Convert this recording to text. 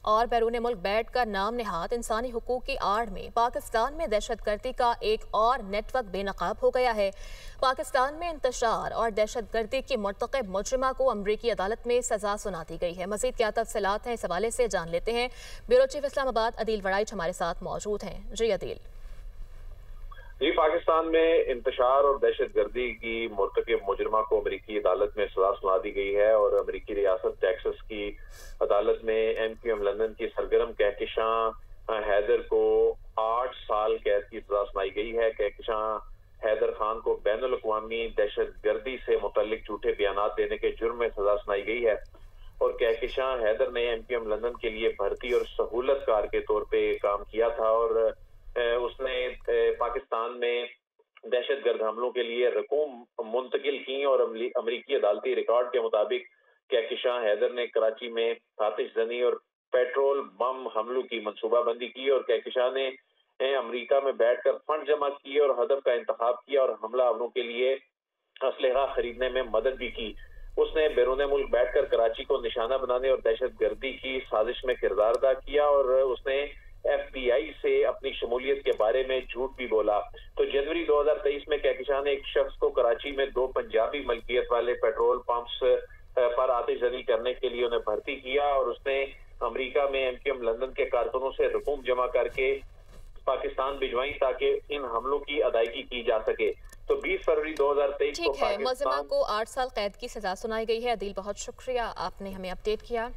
اور بیرون ملک بیٹھ کر نام نہاد انسانی حقوق کی آڑ میں پاکستان میں دہشت گردی کا ایک اور نیٹ ورک بے نقاب ہو گیا ہے۔ پاکستان میں انتشار اور دہشت گردی کی مرتکب مجرمہ کو امریکی عدالت میں سزا سنا دی گئی ہے۔ مزید کیا تفصیلات ہیں اس حوالے سے جان لیتے ہیں۔ بیورو چیف اسلام آباد عدیل وڑائچ ہمارے ساتھ موجود ہیں۔ جی عدیل۔ پاکستان میں انتشار اور دہشت گردی کی مرتکب مجرمہ کو امریکی عدالت میں سزا سنا دی گئی ہے اور امریکی ریاست ٹیکسس کی عدالت میں MQM لندن کی سرگرم کہکشاں حیدر کو 8 سال قید کی سزا سنائی گئی ہے۔ کہکشاں حیدر خان کو بین الاقوامی دہشت گردی سے متعلق جھوٹے بیانات دینے کے جرم میں سزا سنائی گئی ہے اور کہکشاں حیدر نے MQM لندن کے لیے بھرتی اور سہولت کار کے طور پہ کام کیا تھا اور اس نے پاکستان میں دہشت گرد حملوں کے لیے رقوم منتقل کی اور امریکی عدالتی ریکارڈ کے مطابق کہکشاں حیدر نے کراچی میں آتش زنی اور پیٹرول بم حملوں کی منصوبہ بندی کی اور کہکشاں نے امریکہ میں بیٹھ کر فنڈ جمع کیے اور ہدف کا انتخاب کیا اور حملہ آوروں کے لیے اسلحہ خریدنے میں مدد بھی کی۔ اس نے بیرون ملک بیٹھ کر کراچی کو نشانہ بنانے اور دہشت گردی کی سازش میں کردار ادا کیا اور اس نے FBI سے اپنی شمولیت کے بارے میں جھوٹ بھی بولا۔ تو جنوری 2023 میں کہکشاں نے ایک شخص کو کراچی میں 2 پنجابی ملکیت والے پیٹرول پمپس پر آتش زنی کرنے کے لیے انہیں بھرتی کیا اور اس نے امریکہ میں MQM لندن کے کارکنوں سے رقوم جمع کر کے پاکستان بھجوائیں تاکہ ان حملوں کی ادائیگی کی جا سکے۔ تو 20 فروری 2023 کو ٹھیک ہے، ملزمہ کو 8 سال قید کی سزا سنائی گئی ہے۔ عدیل بہت شکریہ، آپ نے ہمیں اپڈیٹ کیا۔